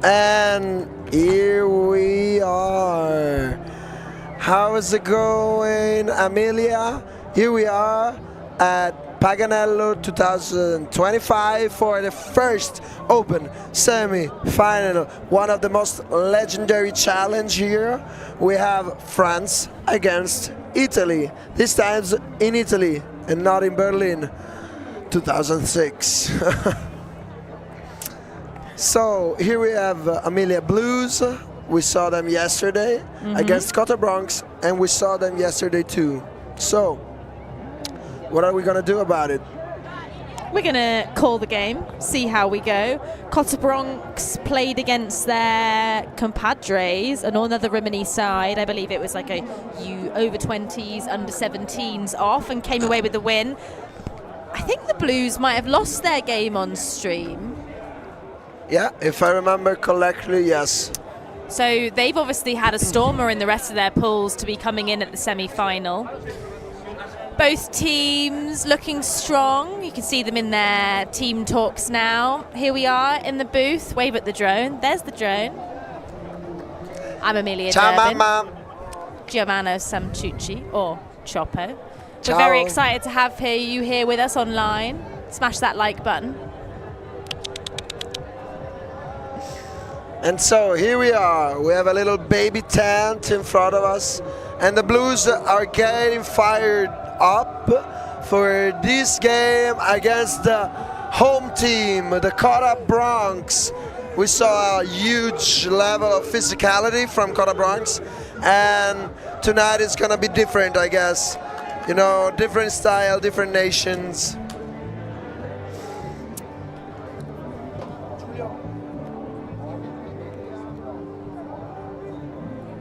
And here we are. How is it going, Amelia? Here we are at Paganello 2025 for the first Open semi-final. One of the most legendary challenge here. We have France against Italy. This time in Italy and not in Berlin, 2006. So here we have Amelia Blues. We saw them yesterday against Cota Bronx, and we saw them yesterday too. So what are we going to do about it? We're going to call the game, see how we go. Cota Bronx played against their compadres and on the Rimini side. I believe it was like a over 20s, under 17s off, and came away with the win. I think the Blues might have lost their game on stream. Yeah, if I remember correctly, yes. So they've obviously had a stormer in the rest of their pools to be coming in at the semi-final. Both teams looking strong. You can see them in their team talks now. Here we are in the booth. Wave at the drone. There's the drone. I'm Amelia Ciao, Durbin. Mama. Giovanna Samtucci, or Chopo. Ciao. We're very excited to have you here with us online. Smash that like button. And so here we are. We have a little baby tent in front of us, and the Blues are getting fired up for this game against the home team, the Cota Bronx. We saw a huge level of physicality from Cota Bronx, and tonight is gonna be different, I guess. You know, different style, different nations.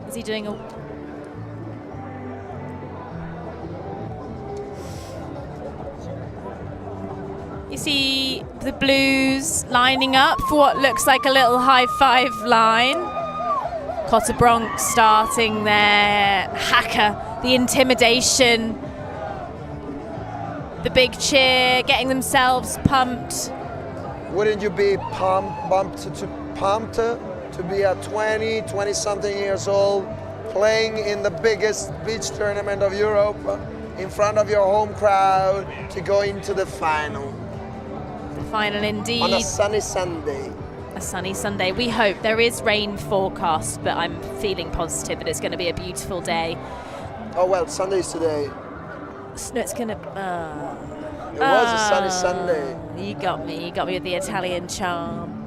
Is he doing a... You see the Blues lining up for what looks like a little high five line. Cota Bronx starting their haka, the intimidation, the big cheer, getting themselves pumped. Wouldn't you be pumped to be at 20-something years old, playing in the biggest beach tournament of Europe, in front of your home crowd, to go into the final? The final indeed. On a sunny Sunday. A sunny Sunday. We hope. There is rain forecast, but I'm feeling positive that it's going to be a beautiful day. Oh well, Sunday's today. No, it's going to... It was a sunny Sunday. You got me with the Italian charm.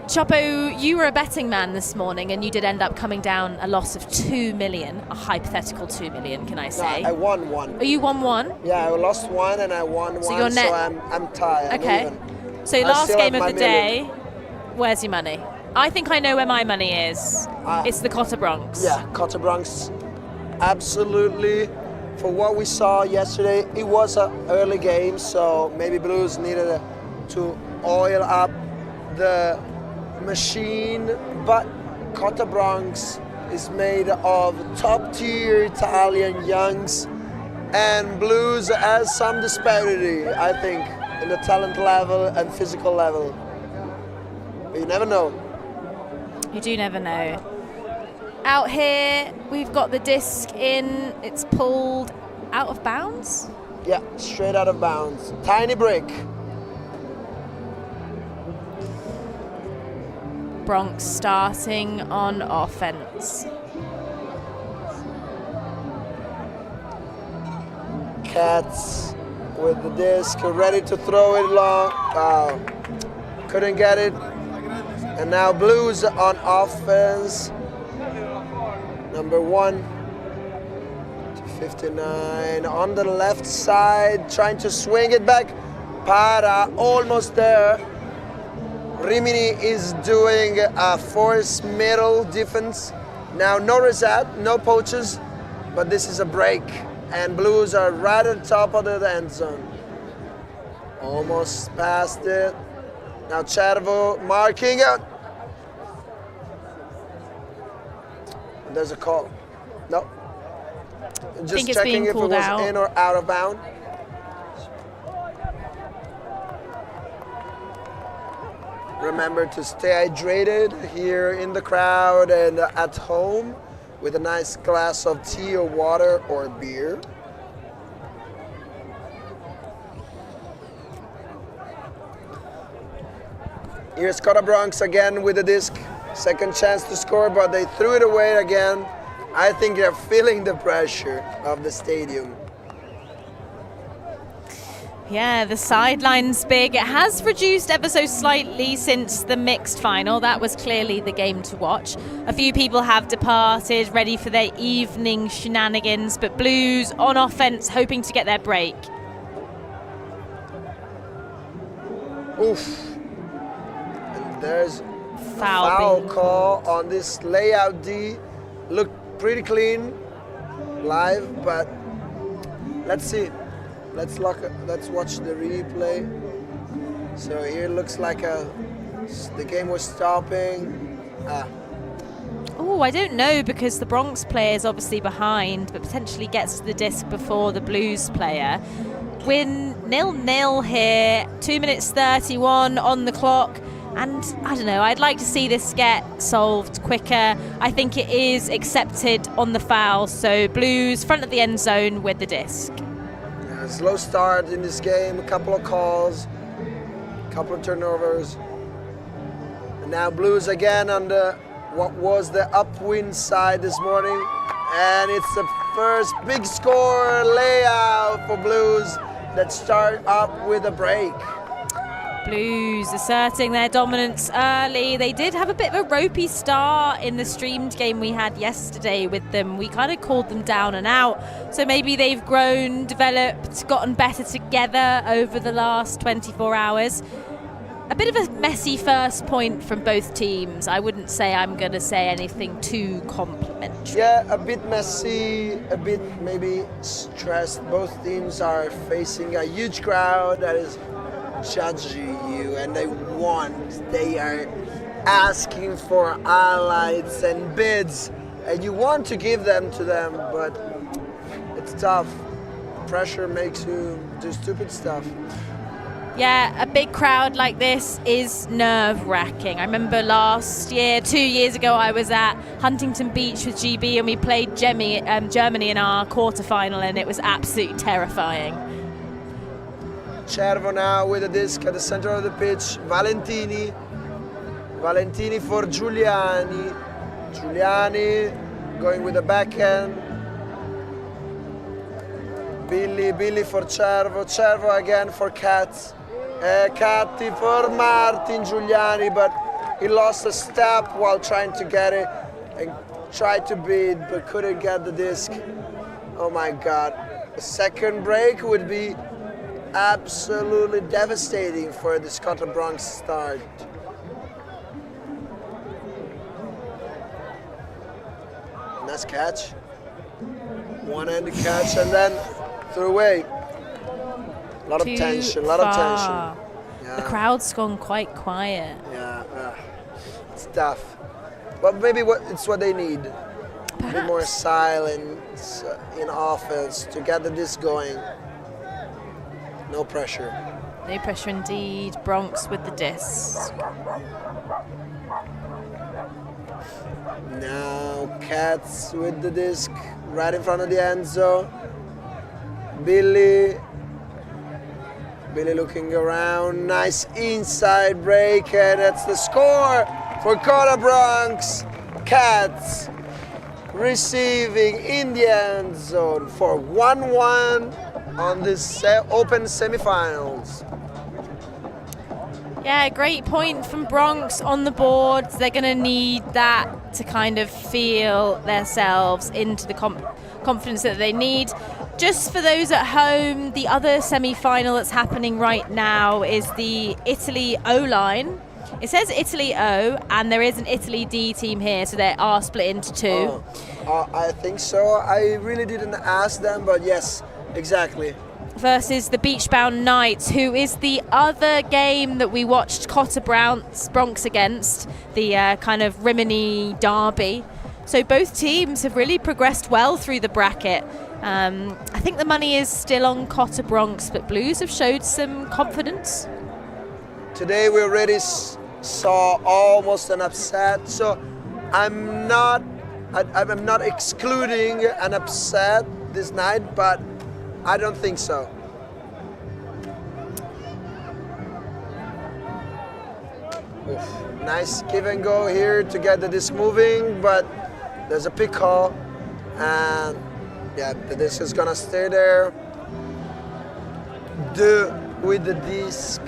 Chopo, you were a betting man this morning, and you did end up coming down a loss of 2 million, a hypothetical 2 million, can I say? No, I won one. Oh, you won one? Yeah, I lost one and I won so one, you're net... so I'm tired. Okay. So last game of the day, where's your money? I think I know where my money is. It's the Cota Bronx. Yeah, Cota Bronx. Absolutely. For what we saw yesterday, it was an early game, so maybe Blues needed to oil up the machine, but Cota Bronx is made of top-tier Italian youngs, and Blues has some disparity, I think, in the talent level and physical level. But you never know. You do never know. Out here, we've got the disc in. It's pulled out of bounds? Yeah, straight out of bounds. Tiny break. Bronx starting on offense. Cats with the disc, ready to throw it long. Wow, couldn't get it. And now Blues on offense. Number 1 to 59 on the left side, trying to swing it back. Para, almost there. Rimini is doing a force middle defense. Now no reset, no poaches, but this is a break. And Blues are right at the top of the end zone. Almost past it. Now Cervo marking it. There's a call. No. Just checking if it was in or out of bounds. 'Bound. Remember to stay hydrated here in the crowd and at home with a nice glass of tea or water or beer. Here's Cota Bronx again with the disc. Second chance to score, but they threw it away again. I think they're feeling the pressure of the stadium. Yeah, the sideline's big. It has reduced ever so slightly since the mixed final. That was clearly the game to watch. A few people have departed, ready for their evening shenanigans, but Blues on offense, hoping to get their break. Oof. And there's Foul call on this layout D. Looked pretty clean live, but let's see. Let's watch the replay. So here it looks like the game was stopping. Oh, I don't know, because the Bronx player is obviously behind, but potentially gets to the disc before the Blues player. Win 0-0 here, 2 minutes 31 on the clock. And I don't know, I'd like to see this get solved quicker. I think it is accepted on the foul, so Blues front of the end zone with the disc. Yeah, slow start in this game, a couple of calls, a couple of turnovers. And now Blues again on what was the upwind side this morning. And it's the first big score layout for Blues that start up with a break. Blues asserting their dominance early. They did have a bit of a ropey start in the streamed game we had yesterday with them. We kind of called them down and out. So maybe they've grown, developed, gotten better together over the last 24 hours. A bit of a messy first point from both teams. I wouldn't say I'm going to say anything too complimentary. Yeah, a bit messy, a bit maybe stressed. Both teams are facing a huge crowd that is judging you, and they are asking for highlights and bids, and you want to give them to them, but it's tough. Pressure makes you do stupid stuff. Yeah, a big crowd like this is nerve-wracking. I remember last year, 2 years ago, I was at Huntington Beach with GB and we played Germany in our quarterfinal, and it was absolutely terrifying. Cervo now with the disc at the center of the pitch. Valentini for Giuliani. Giuliani going with the backhand. Billy for Cervo again for Katz. Catti for Martin Giuliani, but he lost a step while trying to get it and tried to beat, but couldn't get the disc. Oh my God. A second break would be absolutely devastating for the Cota Bronx start. Nice catch. One-handed catch and then threw away. A lot of tension, a lot of tension. Yeah. The crowd's gone quite quiet. Yeah, it's tough. But maybe it's what they need. Perhaps. A bit more silence in offense to get the disc going. No pressure. No pressure indeed. Bronx with the disc. Now Katz with the disc right in front of the end zone. Billy looking around. Nice inside break, and that's the score for Cota Bronx. Katz receiving in the end zone for 1-1 on this open semifinals. Yeah, great point from Bronx on the board. They're going to need that to kind of feel themselves into the confidence that they need. Just for those at home, the other semi-final that's happening right now is the Italy O-line. It says Italy O, and there is an Italy D team here, so they are split into two. I think so. I really didn't ask them, but yes, exactly. Versus the Beachbound Knights, who is the other game that we watched Cota Bronx against, the kind of Rimini derby. So both teams have really progressed well through the bracket. I think the money is still on Cota Bronx, but Blues have showed some confidence. Today we already saw almost an upset. So I'm not excluding an upset this night, but I don't think so. Oof. Nice give and go here to get the disc moving, but there's a pick call, and yeah, the disc is gonna stay there. Deux with the disc,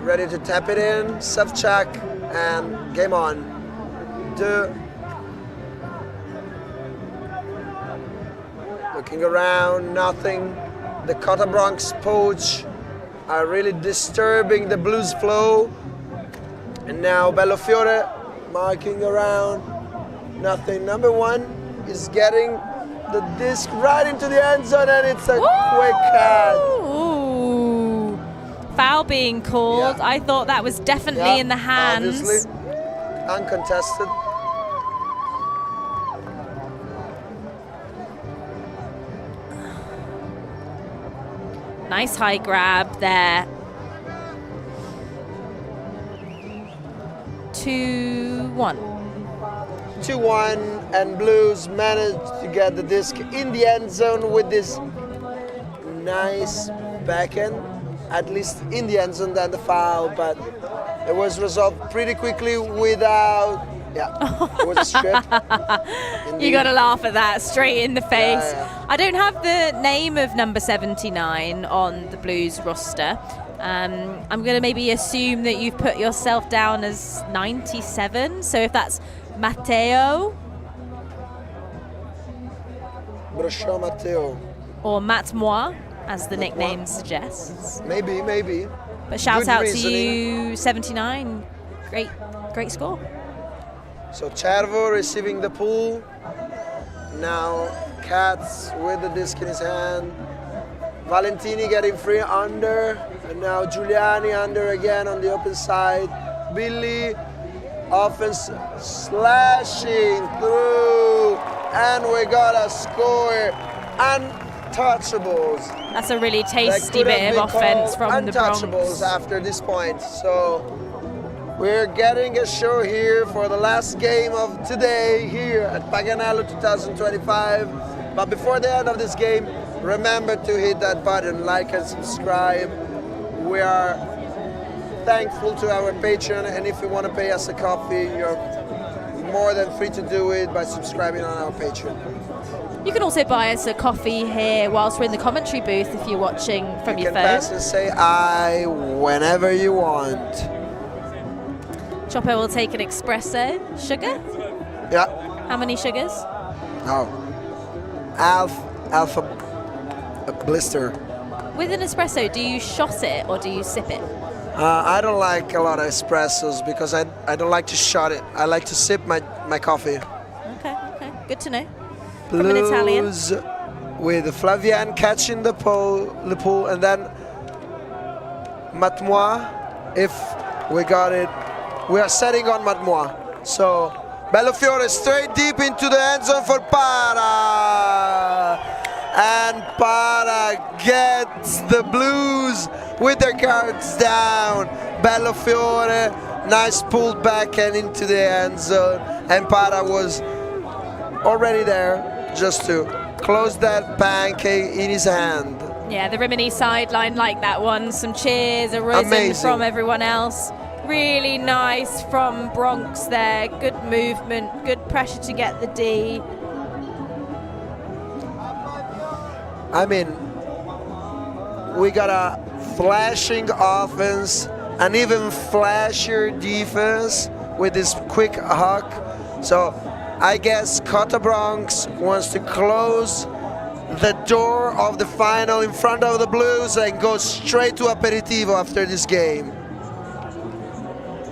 ready to tap it in, self-check, and game on. Deux. Looking around, nothing. The Cota Bronx poach are really disturbing the blues flow. And now Bellofiore marking around, nothing. Number one is getting the disc right into the end zone, and it's a quick catch. Ooh. Foul being called. Yeah. I thought that was definitely in the hands. Obviously, uncontested. Nice high grab there. 2-1. 2-1, and Blues managed to get the disc in the end zone with this nice backhand, at least in the end zone, than the foul, but it was resolved pretty quickly without, it was a strip. You got to laugh at that, straight in the face. Yeah. I don't have the name of number 79 on the Blues roster. I'm going to maybe assume that you've put yourself down as 97. So if that's Matteo. Brosciò Matteo. Or Matt Moi, as the nickname suggests. Maybe. But shout Good out reasoning. to you, 79. Great score. So Cervo receiving the pull. Now Katz with the disc in his hand. Valentini getting free under. And now Giuliani under again on the open side. Billy, offense slashing through. And we got a score. Untouchables. That's a really tasty bit of offense from the Bronx. Untouchables after this point. So we're getting a show here for the last game of today here at Paganello 2025. But before the end of this game, remember to hit that button, like and subscribe. We are thankful to our patron, and if you want to pay us a coffee, you're more than free to do it by subscribing on our Patreon. You can also buy us a coffee here whilst we're in the commentary booth if you're watching from your phone. You can pass and say aye whenever you want. Chopper will take an espresso. Sugar? Yeah. How many sugars? Oh. Alpha blister. With an espresso, do you shot it or do you sip it? I don't like a lot of espressos because I don't like to shot it. I like to sip my coffee. Okay. Good to know. From an Italian. Blues with Flavian catching the pull, and then Matmois, if we got it. We are setting on Matmois. So Bellofiore straight deep into the end zone for Para. And Para gets the Blues with their guards down. Bellofiore, nice pulled back and into the end zone. And Para was already there just to close that pancake in his hand. Yeah, the Rimini sideline like that one. Some cheers arisen Amazing. from everyone else. Really nice from Bronx there. Good movement, good pressure to get the D. I mean, we got a flashing offense, an even flashier defense with this quick hook. So I guess Cota Bronx wants to close the door of the final in front of the Blues and go straight to aperitivo after this game.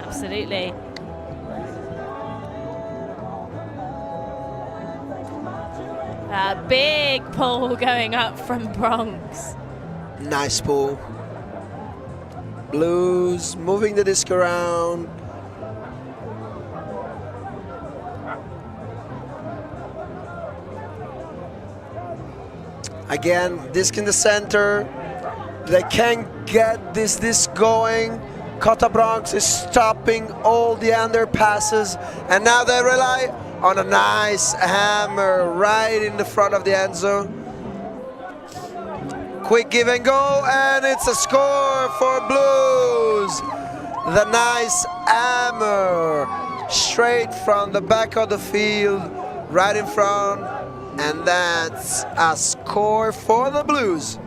Absolutely. A big pull going up from Bronx. Nice pull. Blues moving the disc around. Again, disc in the center. They can't get this disc going. Cota Bronx is stopping all the underpasses, and now they rely on a nice hammer right in the front of the end zone. Quick give and go, and it's a score for Blues. The nice hammer straight from the back of the field, right in front, and that's a score for the Blues.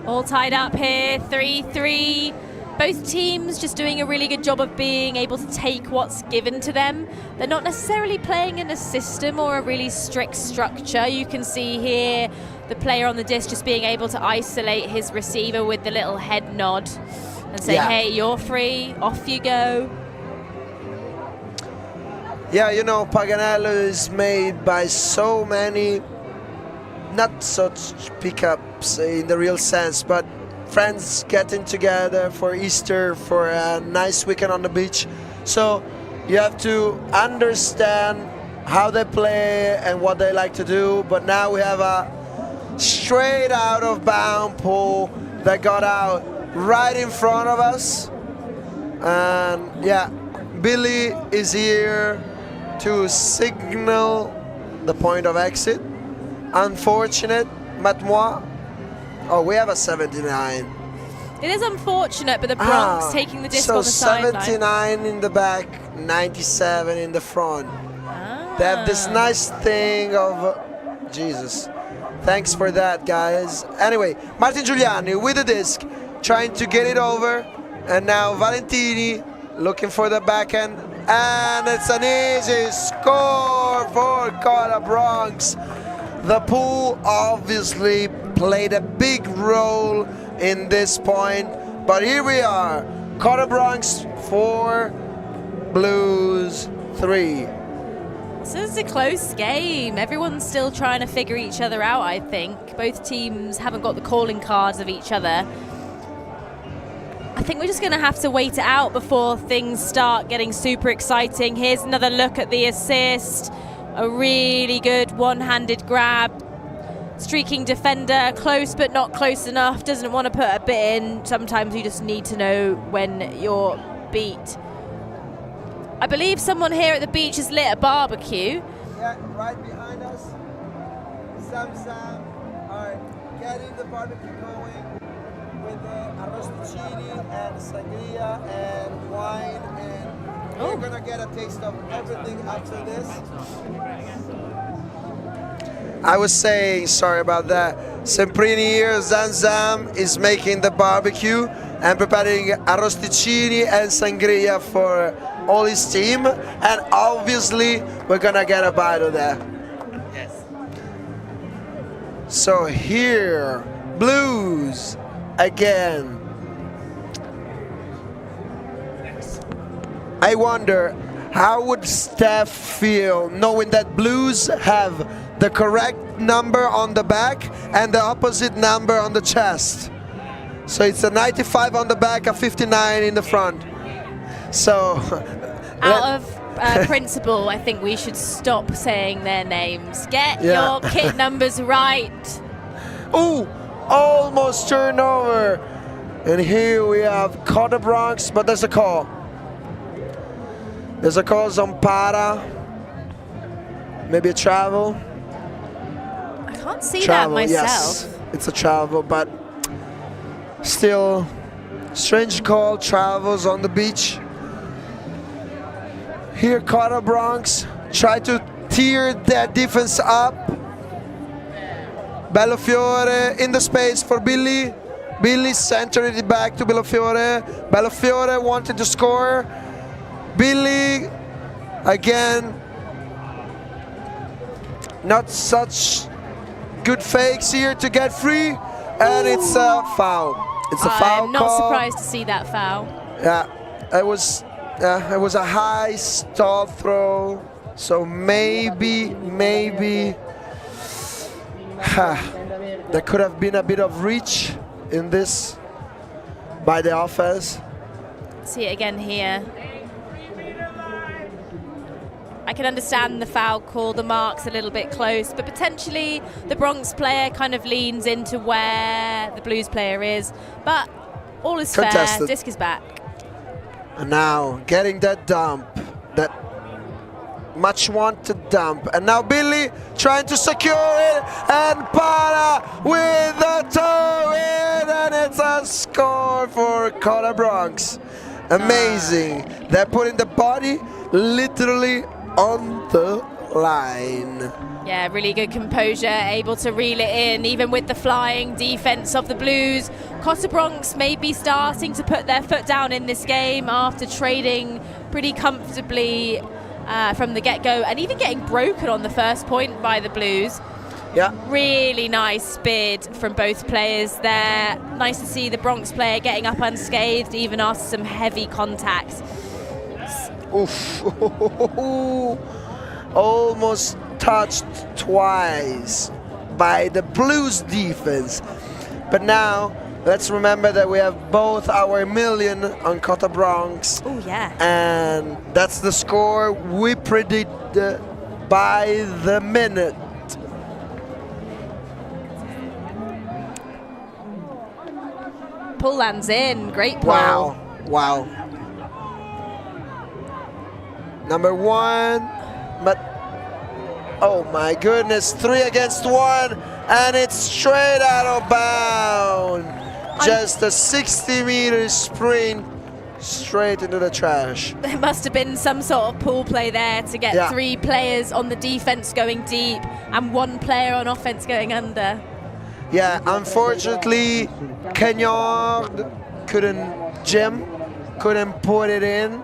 All tied up here, 3-3. Both teams just doing a really good job of being able to take what's given to them. They're not necessarily playing in a system or a really strict structure. You can see here the player on the disc just being able to isolate his receiver with the little head nod and say, hey, you're free, off you go. Yeah, you know, Paganello is made by so many, not such pickups in the real sense, but friends getting together for Easter, for a nice weekend on the beach. So you have to understand how they play and what they like to do. But now we have a straight out of bound pull that got out right in front of us. And yeah, Billy is here to signal the point of exit. Unfortunate, Matmois. Oh, we have a 79. It is unfortunate, but the Bronx taking the disc on the sideline. So 79 in the back, 97 in the front. They have this nice thing of, Jesus. Thanks for that, guys. Anyway, Martin Giuliani with the disc, trying to get it over. And now Valentini looking for the backhand. And it's an easy score for Cota Bronx. The pool obviously played a big role in this point, but here we are. Cota Bronx 4, Blues 3. This is a close game. Everyone's still trying to figure each other out, I think. Both teams haven't got the calling cards of each other. I think we're just going to have to wait it out before things start getting super exciting. Here's another look at the assist. A really good one-handed grab. Streaking defender, close but not close enough. Doesn't want to put a bit in. Sometimes you just need to know when you're beat. I believe someone here at the beach has lit a barbecue. Yeah, right behind us. Sam. All right, getting the barbecue going with arrosticini and sangria and wine, and we're gonna get a taste of everything after this. I was saying, sorry about that. Semprini here, Zam is making the barbecue and preparing arrosticini and sangria for all his team, and obviously we're gonna get a bite of that. Yes. So here, Blues again. I wonder how would Steph feel knowing that Blues have the correct number on the back and the opposite number on the chest. So it's a 95 on the back, a 59 in the front. So out of principle, I think we should stop saying their names. Get your kit numbers right. Ooh, almost turnover. And here we have Cota Bronx, but there's a call. There's a call on PAGA. Maybe a travel. I can't see Travel, that myself. yes, it's a travel, but still strange call. Travels on the beach. Here Cota Bronx try to tear that defense up. Bellofiore in the space for Billy. Billy centered it back to Bellofiore. Bellofiore wanted to score. Billy again, not such good fakes here to get free, and it's a foul. It's a foul. I'm not surprised to see that foul. Yeah, it was a high stall throw, so maybe there could have been a bit of reach in this by the offense. See it again here. I can understand the foul call, the mark's a little bit close, but potentially the Bronx player kind of leans into where the Blues player is. But all is Contested. fair, disc is back. And now getting that dump, that much wanted dump. And now Billy trying to secure it, and Para with the toe in, and it's a score for Cota Bronx. Amazing. They're putting the body literally on the line. Yeah, really good composure, able to reel it in, even with the flying defense of the Blues. Cota Bronx may be starting to put their foot down in this game after trading pretty comfortably from the get-go, and even getting broken on the first point by the Blues. Yeah. Really nice bid from both players there. Nice to see the Bronx player getting up unscathed, even after some heavy contact. Oof. Almost touched twice by the Blues defense. But now, let's remember that we have both our million on Cota Bronx. Oh, yeah. And that's the score we predict by the minute. Pull lands in, great pull. Wow, wow. Number one, but oh my goodness, 3 against 1, and it's straight out of bounds. Just a 60-meter sprint straight into the trash. There must have been some sort of pool play there to get 3 players on the defense going deep and 1 player on offense going under. Yeah, unfortunately, Kenyard couldn't put it in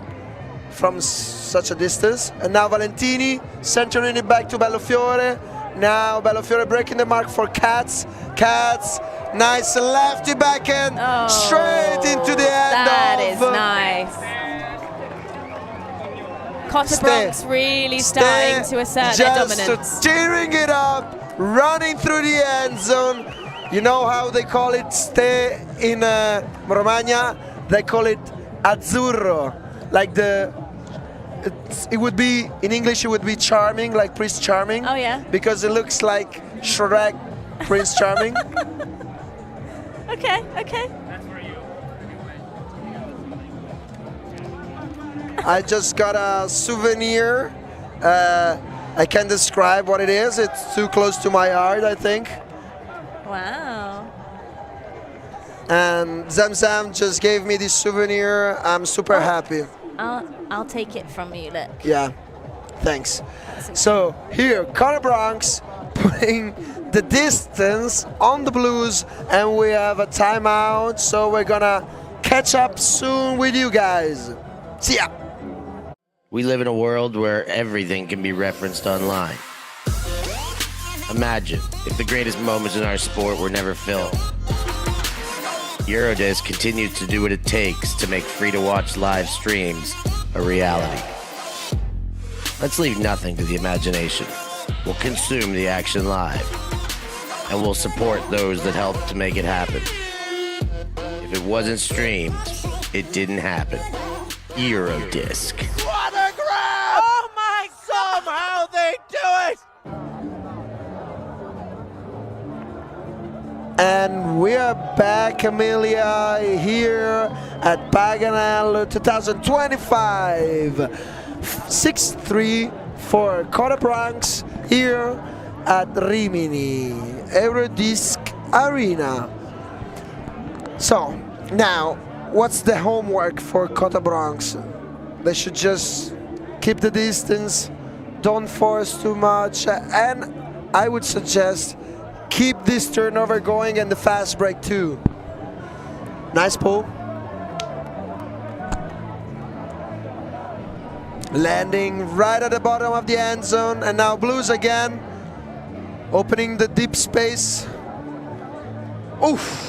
from such a distance. And now Valentini centering it back to Bellofiore. Now Bellofiore breaking the mark for Katz. Katz, nice lefty backhand, straight into the end. That is nice. Cota Bronx really starting to assert their dominance. Just tearing it up, running through the end zone. You know how they call it ste in Romagna? They call it azzurro. Like it would be, in English it would be charming, like Prince Charming. Oh yeah. Because it looks like Shrek Prince Charming. Okay, okay. I just got a souvenir. I can't describe what it is. It's too close to my heart, I think. Wow. And Zamzam just gave me this souvenir. I'm super happy. I'll take it from you, look. Yeah, thanks. So here, Cota Bronx putting the distance on the Blues, and we have a timeout, so we're gonna catch up soon with you guys. See ya. We live in a world where everything can be referenced online. Imagine if the greatest moments in our sport were never filmed. Eurodisc continues to do what it takes to make free-to-watch live streams a reality. Let's leave nothing to the imagination. We'll consume the action live, and we'll support those that help to make it happen. If it wasn't streamed, it didn't happen. Eurodisc. What a grab! Oh my God! Somehow they do it! And we are back, Amelia, here at Paganello 2025. 6-3 for Cota Bronx here at Rimini Eurodisc Arena. So, now, what's the homework for Cota Bronx? They should just keep the distance, don't force too much, and I would suggest keep this turnover going and the fast break too. Nice pull. Landing right at the bottom of the end zone, and now Blues again, opening the deep space. Oof!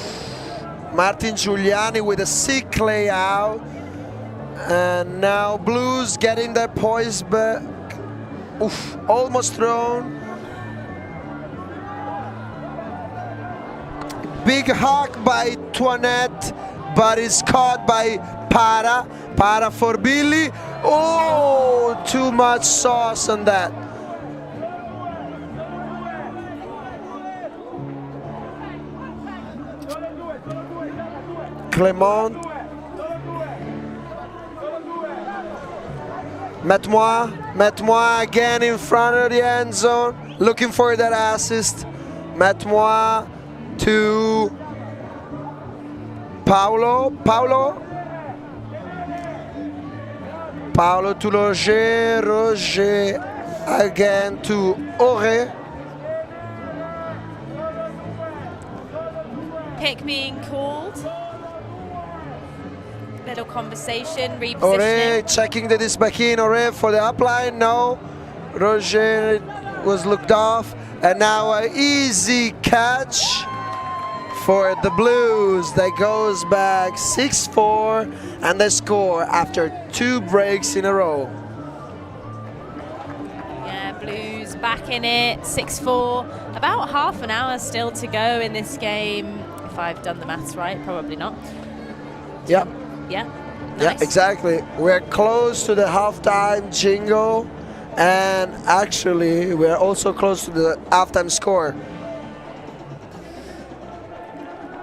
Martin Giuliani with a sick layout, and now Blues getting their poise back. Oof! Almost thrown. Big hawk by Toinette, but it's caught by Para. Para for Billy. Oh, too much sauce on that. Clement. Mette-moi again in front of the end zone, looking for that assist. Mette-moi to Paolo to Roger again to Ore. Pick being called. Little conversation, repositioning. Ore checking the disc back in. Ore for the upline. No. Roger was looked off. And now an easy catch for the Blues that goes back 6-4, and they score after 2 breaks in a row. Yeah, Blues back in it, 6-4. About half an hour still to go in this game, if I've done the maths right, probably not. Yeah. Yeah. Yeah, Nice. exactly. We're close to the halftime jingle, and actually we're also close to the halftime score.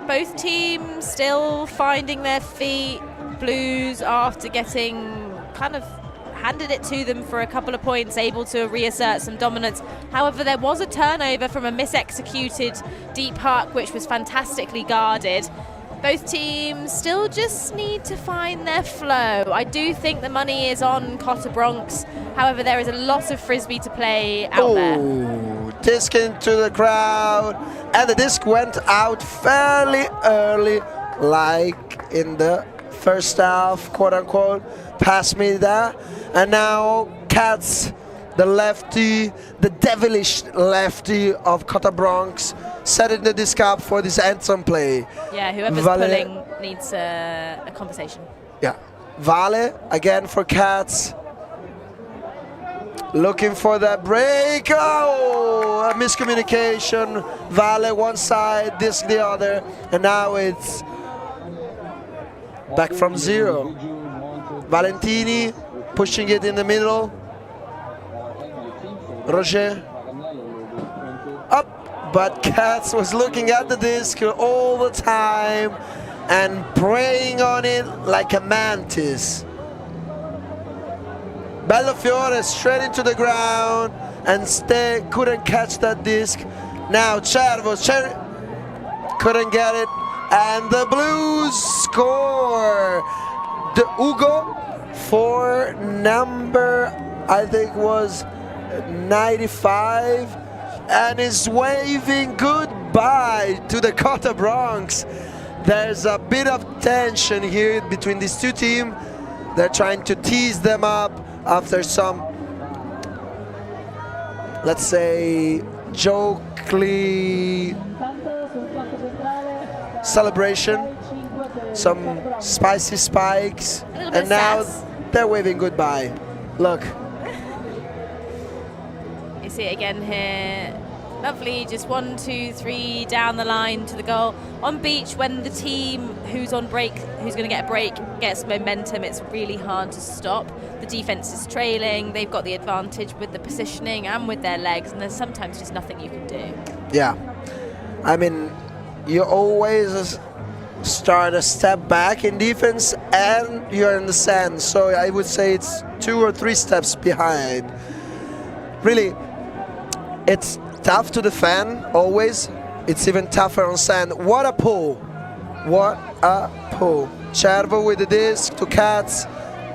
Both teams still finding their feet. Blues, after getting kind of handed it to them for a couple of points, able to reassert some dominance. However, there was a turnover from a mis-executed deep puck, which was fantastically guarded. Both teams still just need to find their flow. I do think the money is on Cota Bronx. However, there is a lot of Frisbee to play out there. Disc into the crowd, and the disc went out fairly early, like in the first half, quote unquote. Pass me that, and now Katz, the lefty, the devilish lefty of Cota Bronx, setting the disc up for this handsome play. Yeah, whoever's pulling needs a conversation. Yeah, Vale again for Katz. Looking for that break. Oh, a miscommunication. Vale one side, disc the other, and now it's back from 0. Valentini pushing it in the middle. Roger up, but Katz was looking at the disc all the time and preying on it like a mantis. Bellofiore straight into the ground and couldn't catch that disc. Now Cervo couldn't get it, and the Blues score. The Ugo for number, I think was 95, and is waving goodbye to the Cota Bronx. There's a bit of tension here between these two teams. They're trying to tease them up after some, let's say, jokely celebration, some spicy spikes, and now they're waving goodbye. Look. You see it again here. Lovely, just 1, 2, 3 down the line to the goal. On Beach, when the team who's on break, who's going to get a break, gets momentum, it's really hard to stop. The defense is trailing. They've got the advantage with the positioning and with their legs, and there's sometimes just nothing you can do. Yeah. I mean, you always start a step back in defense and you're in the sand. So I would say it's 2 or 3 steps behind. Really, it's tough to defend, always. It's even tougher on sand. What a pull. What a pull. Cervo with the disc to Katz.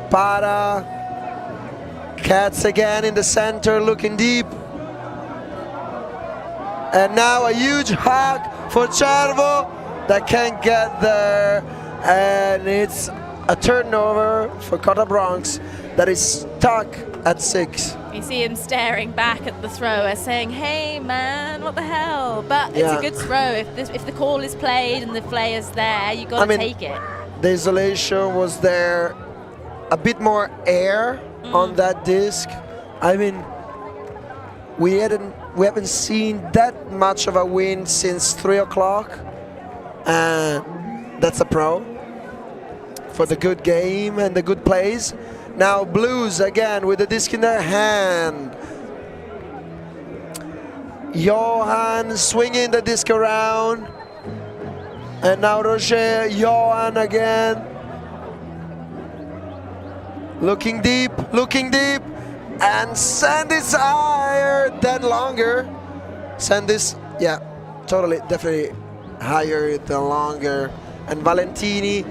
Para. Katz again in the center, looking deep. And now a huge hug for Cervo that can't get there. And it's a turnover for Cota Bronx that is stuck at 6. You see him staring back at the thrower, saying, "Hey man, what the hell?" But it's a good throw. If the call is played and the player's there, you got to take it. The isolation was there. A bit more air on that disc. I mean, we haven't seen that much of a wind since 3 o'clock, and that's a pro for the good game and the good plays. Now Blues again with the disc in their hand. Johan swinging the disc around. And now Roger, Johan again. looking deep, and send this higher than longer. Send this, yeah, totally, definitely higher than longer. And Valentini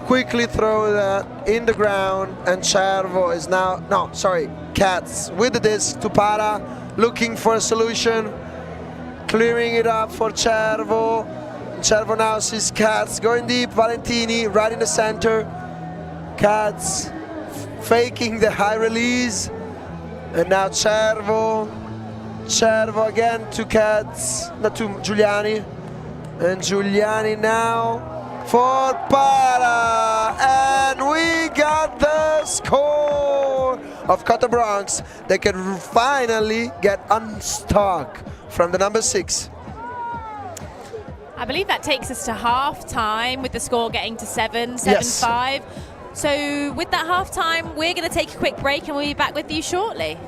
quickly throw that in the ground, and Cervo is now, no, sorry, Cats with the disc to Para, looking for a solution, clearing it up for Cervo. Cervo now sees Cats going deep, Valentini right in the center. Cats faking the high release, and now Cervo again to Cats, not to Giuliani, and Giuliani now for Para, and we got the score of Cota Bronx. They can finally get unstuck from the number 6. I believe that takes us to half time with the score getting to 7-5. Yes. So with that half time, we're going to take a quick break and we'll be back with you shortly.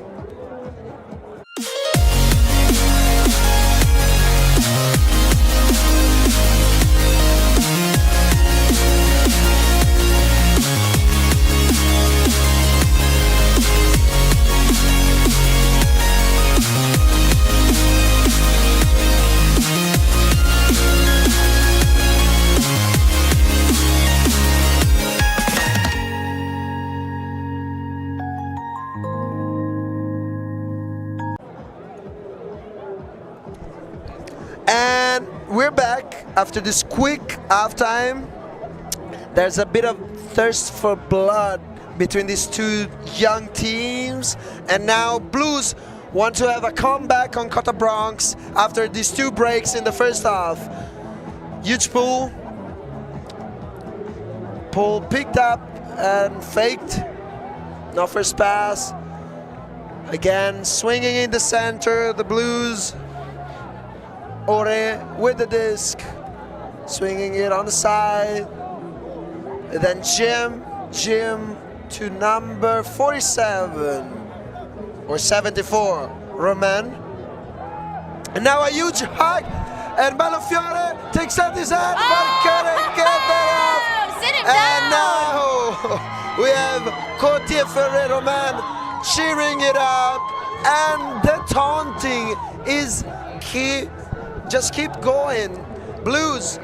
And we're back after this quick halftime. There's a bit of thirst for blood between these two young teams, and now Blues want to have a comeback on Cota Bronx after these 2 breaks in the first half. Huge pull picked up and faked, no first pass. Again, swinging in the center, the Blues. Ore with the disc, swinging it on the side. And then Jim to number 47 or 74, Roman. And now a huge hug, and Bellafiore takes out his hand, but couldn't get that off. Sit him And down. now we have Cotier Ferrer Roman cheering it up, and the taunting is key. Just keep going. Blues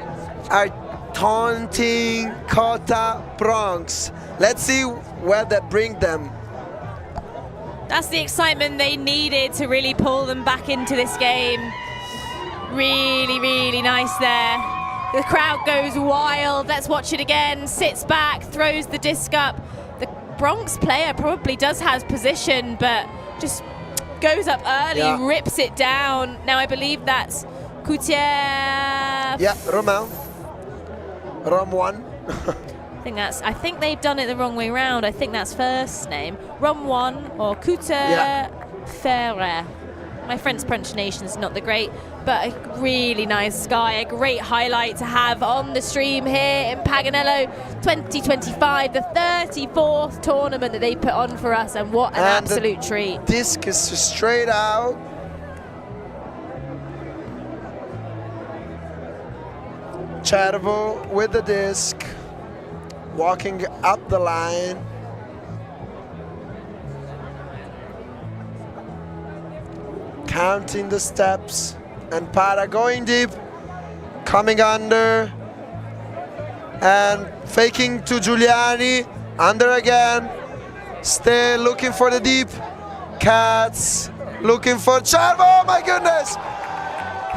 are taunting Cota Bronx. Let's see where that brings them. That's the excitement they needed to really pull them back into this game. Really, really nice there. The crowd goes wild. Let's watch it again. Sits back, throws the disc up. The Bronx player probably does have position, but just goes up early, rips it down. Now I believe that's Coutier. Yeah, Rom 1. I think they've done it the wrong way round. I think that's first name. Rom 1 or Coutier Ferrer. My French pronunciation is not the great, but a really nice guy, a great highlight to have on the stream here in Paganello 2025, the 34th tournament that they put on for us, and what an absolute treat. Disc is straight out. Cervo with the disc, walking up the line. Counting the steps, and Para going deep, coming under, and faking to Giuliani, under again, still looking for the deep. Cats looking for Cervo, oh my goodness!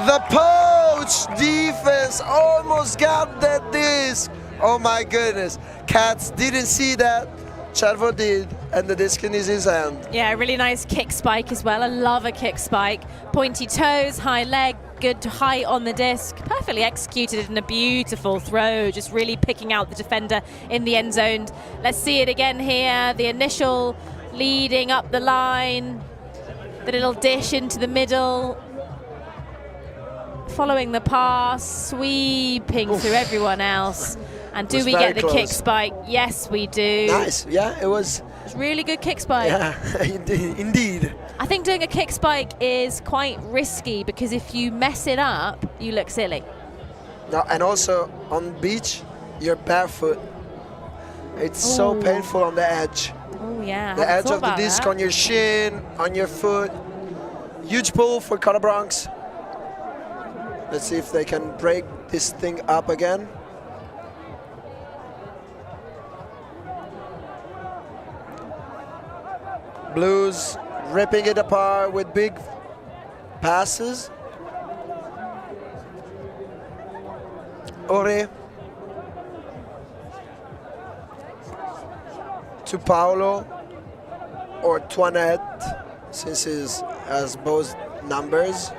The poach defense almost got that disc. Oh my goodness. Cats didn't see that. Cervo did, and the disc in his hand. Yeah, really nice kick spike as well. I love a kick spike. Pointy toes, high leg, good height on the disc. Perfectly executed in a beautiful throw, just really picking out the defender in the end zone. Let's see it again here. The initial leading up the line. The little dish into the middle. Following the pass, sweeping through everyone else. And do we get the kick spike? Yes, we do. Nice, yeah, it was really good kick spike. Yeah, indeed. I think doing a kick spike is quite risky because if you mess it up, you look silly. No, and also on beach, you're barefoot. It's so painful on the edge. yeah. The edge of the disc on your shin, on your foot. Huge pull for Cota Bronx. Let's see if they can break this thing up again. Blues ripping it apart with big passes. Ore to Paolo or Toinette, since he has both numbers.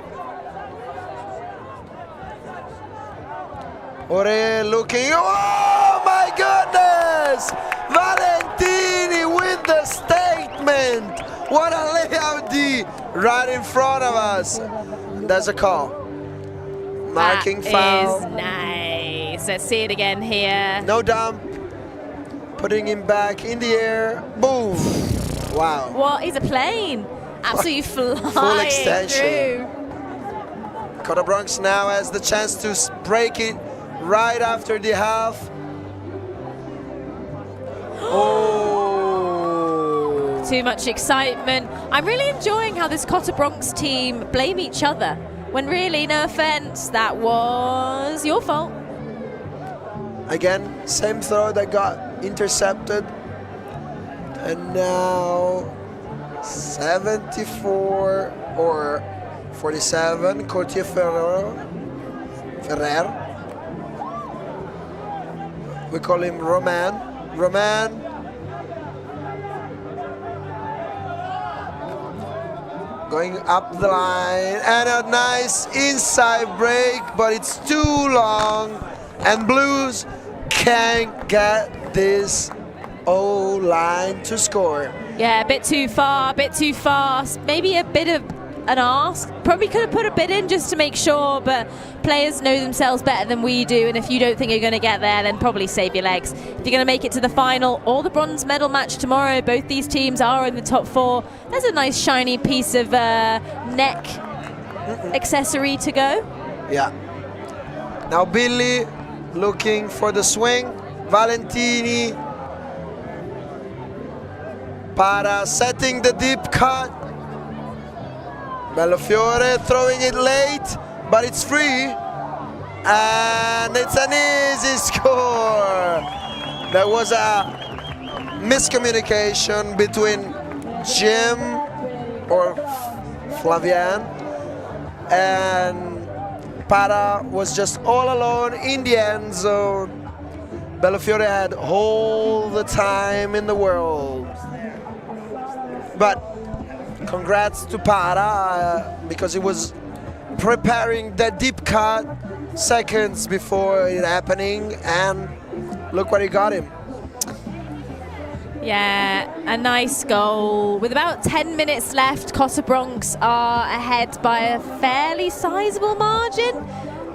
Ore looking, oh my goodness! Valentini with the statement! What a layout D right in front of us. There's a call. Marking foul. That is nice. Let's see it again here. No dump. Putting him back in the air. Boom. Wow. What? He's a plane. Absolutely flying Full extension. through. Cota Bronx now has the chance to break it right after the half. Oh. Too much excitement. I'm really enjoying how this Cota Bronx team blame each other. When really, no offense, that was your fault. Again, same throw that got intercepted. And now 74 or 47, Courtier Ferrer. We call him Roman. Roman. Going up the line, and a nice inside break, but it's too long, and Blues can't get this O-line to score. Yeah, a bit too far, a bit too fast. Maybe a bit of an ask. Probably could have put a bit in just to make sure, but players know themselves better than we do, and if you don't think you're going to get there, then probably save your legs. If you're going to make it to the final or the bronze medal match tomorrow, both these teams are in the top 4. There's a nice shiny piece of neck accessory to go. Yeah. Now Billy looking for the swing. Valentini. Para setting the deep cut. Bellofiore throwing it late, but it's free. And it's an easy score. There was a miscommunication between Jim or Flavian and Para was just all alone in the end zone. Bellofiore had all the time in the world. But congrats to Para because he was preparing the deep cut seconds before it happening, and look what he got him. Yeah, a nice goal. With about 10 minutes left, Cota Bronx are ahead by a fairly sizable margin.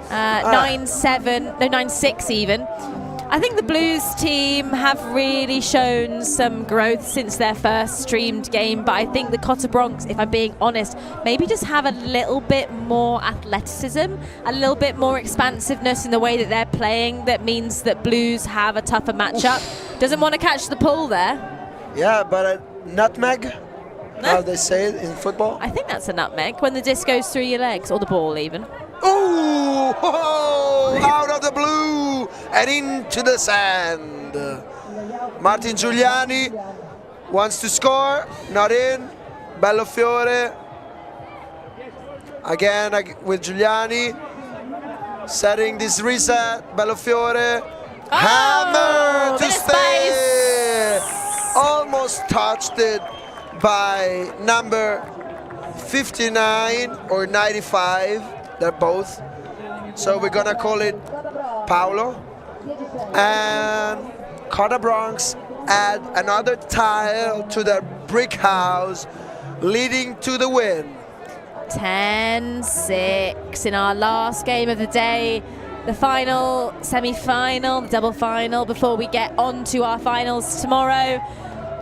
9-7, no 9-6 even. I think the Blues team have really shown some growth since their first streamed game, but I think the Cota Bronx, if I'm being honest, maybe just have a little bit more athleticism, a little bit more expansiveness in the way that they're playing. That means that Blues have a tougher matchup. Doesn't want to catch the pull there. Yeah, but a nutmeg, how they say it in football. I think that's a nutmeg, when the disc goes through your legs, or the ball even. Ooh, oh, out of the blue and into the sand. Martin Giuliani wants to score, not in. Bellofiore again with Giuliani setting this reset. Bellofiore, hammer to stay. Almost touched it by number 59 or 95. They're both. So we're gonna call it Paolo. And Cota Bronx add another tile to their brick house, leading to the win. 10-6 in our last game of the day. The final, semi-final, the double final, before we get on to our finals tomorrow.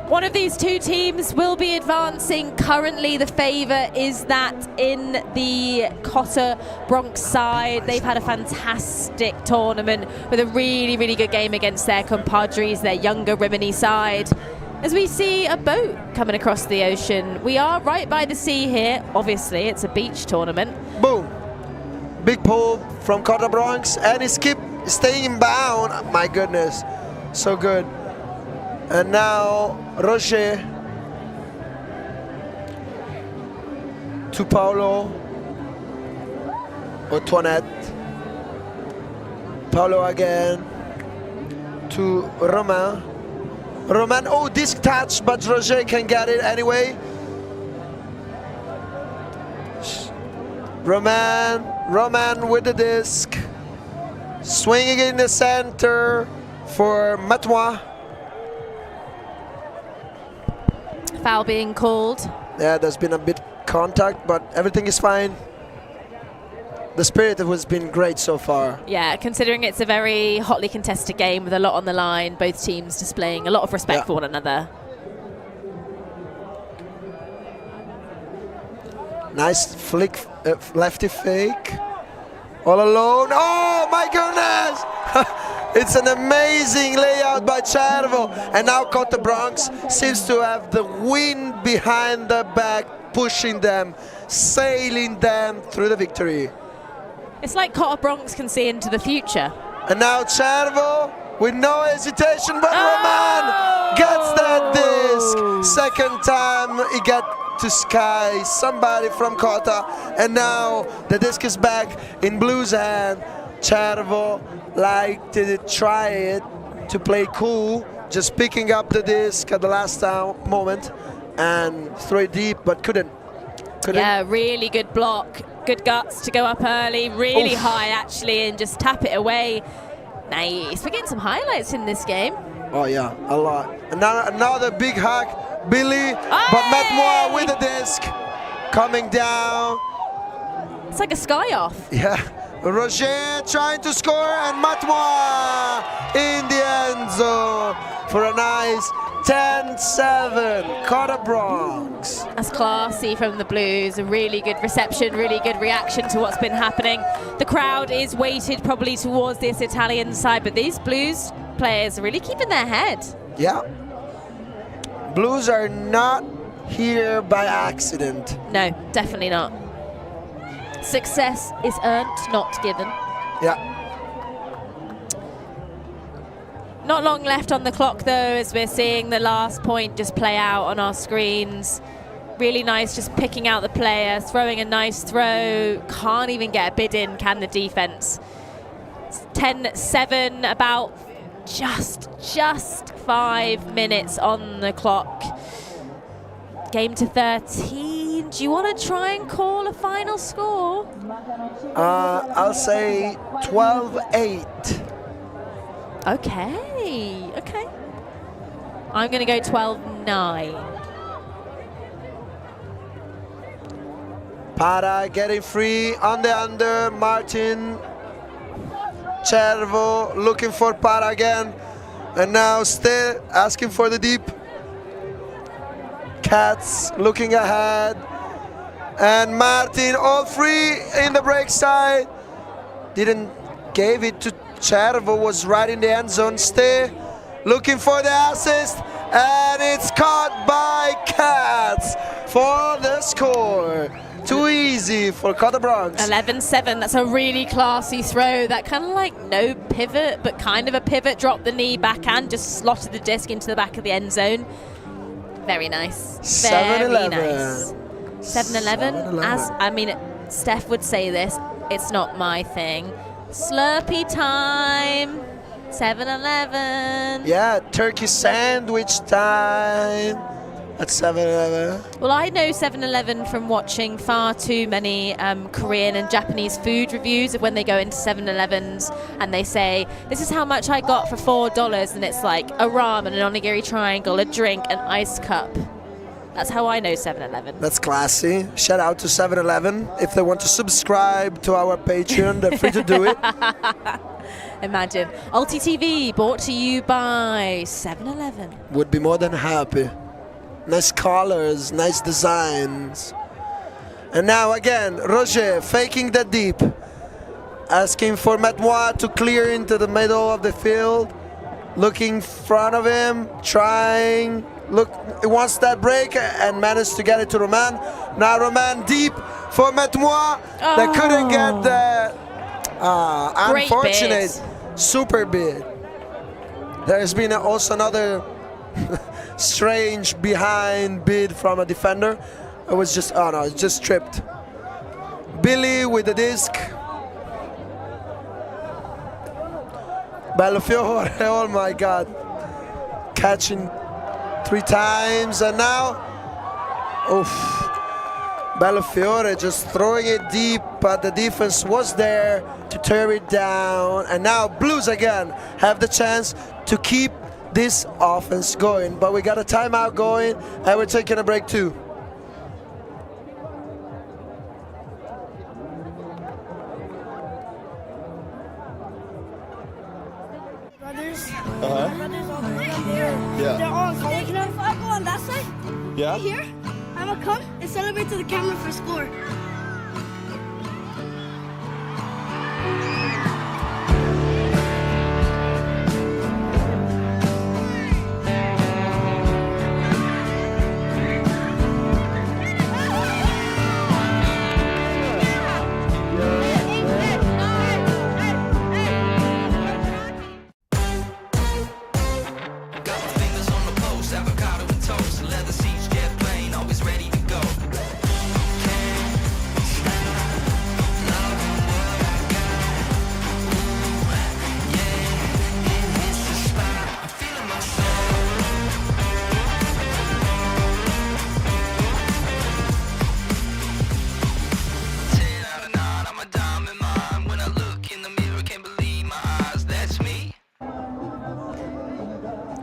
One of these two teams will be advancing. Currently, the favour is that in the Cota Bronx side. They've had a fantastic tournament with a really, really good game against their compadres, their younger Rimini side. As we see a boat coming across the ocean. We are right by the sea here. Obviously, it's a beach tournament. Boom. Big pull from Cota Bronx, and he staying bound. My goodness, so good. And now Roger to Paolo. Antoinette. Paolo again to Romain. Romain, oh, disc touch, but Roger can get it anyway. Romain with the disc. Swinging in the center for Matois. Foul being called. Yeah, there's been a bit contact, but everything is fine. The spirit has been great so far. Yeah, considering it's a very hotly contested game with a lot on the line, both teams displaying a lot of respect for one another. Nice flick, lefty fake. All alone. Oh my goodness! It's an amazing layout by Cervo. And now Cota Bronx seems to have the wind behind the back, pushing them, sailing them through the victory. It's like Cota Bronx can see into the future. And now Cervo with no hesitation, but Romain gets that disc. Second time he got to sky somebody from Cota, and now the disc is back in Blue's hand. Cervo liked to try it to play cool, just picking up the disc at the last moment and throw it deep, but couldn't. Yeah, really good block. Good guts to go up early, really high actually, and just tap it away. Nice. We're getting some highlights in this game. Oh yeah, a lot. And now another big hack, Billy, but Matois with the disc coming down. It's like a sky off. Yeah, Roger trying to score, and Matois in the end zone for a nice 10-7, Cota Bronx. That's classy from the Blues. A really good reception, really good reaction to what's been happening. The crowd is weighted probably towards this Italian side, but these Blues players are really keeping their head. Yeah. Blues are not here by accident. No, definitely not. Success is earned, not given. Yeah. Not long left on the clock though, as we're seeing the last point just play out on our screens. Really nice, just picking out the player, throwing a nice throw. Can't even get a bid in, can the defense? 10-7, about just 5 minutes on the clock. Game to 13. Do you want to try and call a final score? I'll say 12-8. Okay. I'm going to go 12-9. Para getting free on the under. Martin Cervo looking for Para again. And now still asking for the deep. Cats looking ahead. And Martin all free in the break side. Didn't gave it to Cervo, was right in the end zone. Stay looking for the assist, and it's caught by Cats for the score. Too easy for Cota Bronx. 11-7, that's a really classy throw. That kind of like no pivot, but kind of a pivot, drop the knee backhand, just slotted the disc into the back of the end zone. Very nice. 7-11. Nice. 7-11, as, I mean, Steph would say this, it's not my thing. Slurpee time, 7-11. Yeah, turkey sandwich time at 7-11. Well, I know 7-Eleven from watching far too many Korean and Japanese food reviews of when they go into 7-Elevens and they say, this is how much I got for $4, and it's like a ramen, an onigiri triangle, a drink, an ice cup. That's how I know 7-Eleven. That's classy. Shout out to 7-Eleven. If they want to subscribe to our Patreon, they're free to do it. Imagine. ULTI.TV brought to you by 7-Eleven. Would be more than happy. Nice colors, nice designs. And now again, Roger faking the deep. Asking for Matois to clear into the middle of the field. looking in front of him, trying, look, he wants that break and managed to get it to Roman. Now Roman deep for Metmois. They couldn't get the unfortunate super bid. There's been also another strange behind bid from a defender. It was just, oh no, it's just tripped. Billy with the disc. Bellofiore, oh my God. Catching 3 times and now, oof. Bellofiore just throwing it deep, but the defense was there to tear it down. And now Blues again have the chance to keep this offense going. But we got a timeout going and we're taking a break too. Brothers all three up there. Yeah. They're all in college now. If I go on that side, Yeah? here, I'm gonna come and celebrate to the camera for score.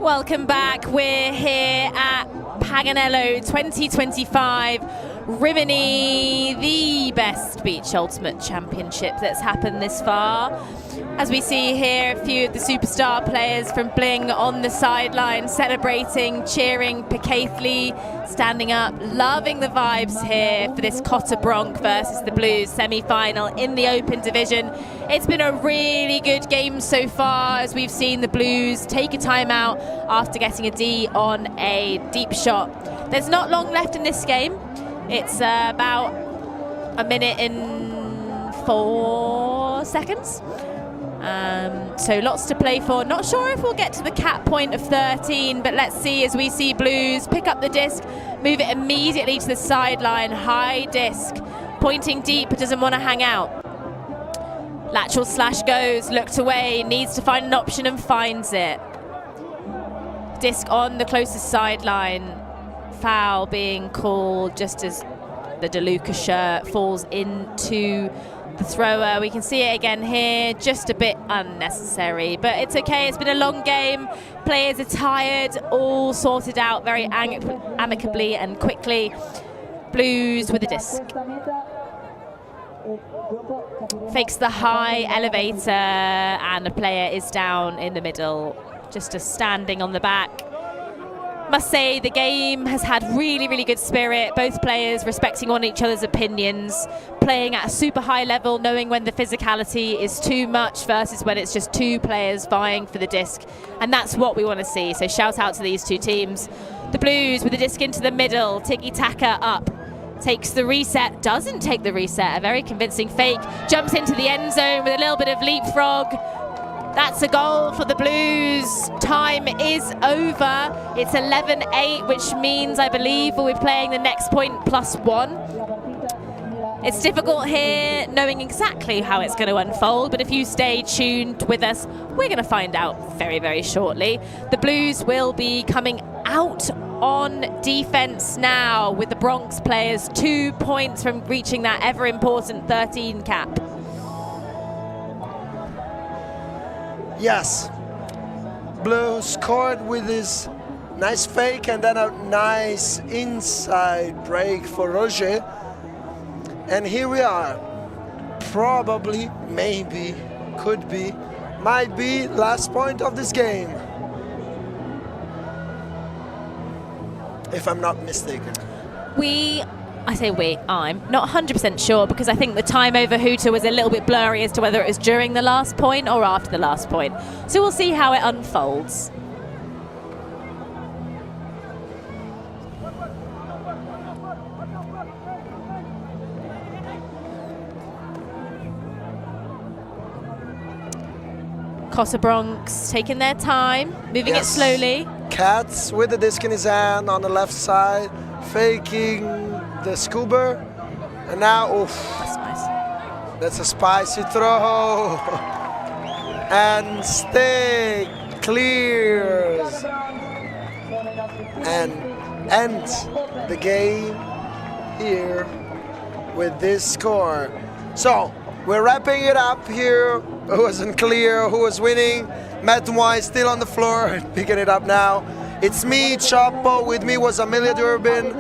Welcome back. We're here at Paganello 2025 Rimini, the best beach ultimate championship that's happened this far. As we see here, a few of the superstar players from Bling on the sideline, celebrating, cheering, Picathly standing up, loving the vibes here for this Cota Bronx versus the Blues semi-final in the Open Division. It's been a really good game so far, as we've seen the Blues take a timeout after getting a D on a deep shot. There's not long left in this game. It's about a minute and 4 seconds. So lots to play for. Not sure if we'll get to the cap point of 13, but let's see as we see Blues pick up the disc, move it immediately to the sideline. High disc, pointing deep, but doesn't want to hang out. Lateral slash goes, looked away, needs to find an option and finds it. Disc on the closest sideline. Foul being called just as the DeLuca shirt falls into the thrower. We can see it again here, just a bit unnecessary, but it's okay. It's been a long game. Players are tired, all sorted out very amicably and quickly. Blues with a disc. Fakes the high elevator and the player is down in the middle, just a standing on the back. Must say the game has had really, really good spirit. Both players respecting on each other's opinions, playing at a super high level, knowing when the physicality is too much versus when it's just two players vying for the disc. And that's what we want to see. So shout out to these two teams. The Blues with the disc into the middle, tiki-taka up. Takes the reset, doesn't take the reset, a very convincing fake. Jumps into the end zone with a little bit of leapfrog. That's a goal for the Blues. Time is over. It's 11-8, which means I believe we'll be playing the next point +1. It's difficult here knowing exactly how it's going to unfold, but if you stay tuned with us, we're going to find out very, very shortly. The Blues will be coming out on defense now with the Bronx players 2 points from reaching that ever important 13 cap. Yes, Blue scored with his nice fake and then a nice inside break for Roger. And here we are, probably, maybe, could be, might be last point of this game, if I'm not mistaken. We I say we, I'm not 100% sure because I think the time over Hooter was a little bit blurry as to whether it was during the last point or after the last point. So we'll see how it unfolds. Cota Bronx taking their time, moving it slowly. Cats with the disc in his hand on the left side, faking the scuba. And now, oof. That's nice. That's a spicy throw. And stick clears. And ends the game here with this score. So, we're wrapping it up here. It wasn't clear who was winning. Matt White still on the floor, picking it up now. It's me, Chapo. With me was Amelia Durbin.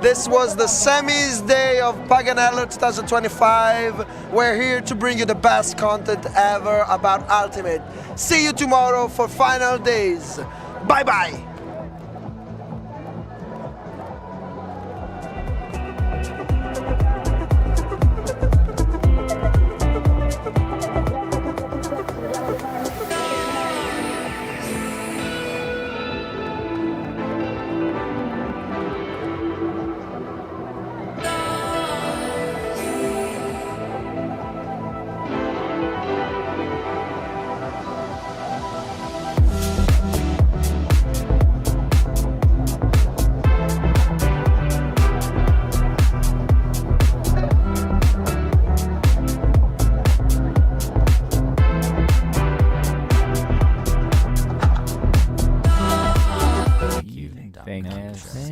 This was the semis day of Paganello 2025. We're here to bring you the best content ever about Ultimate. See you tomorrow for final days. Bye-bye.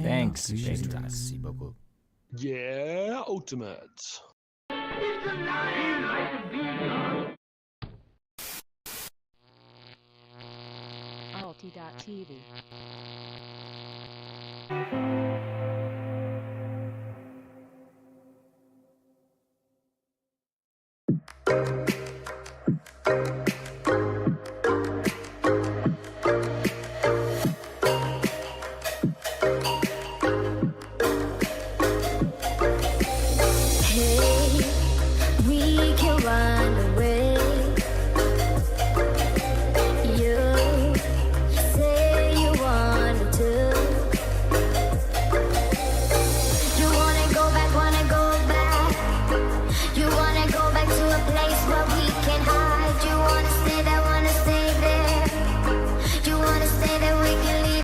Thanks. Yeah, Ultimate. ULTI.TV. Hey, we can run.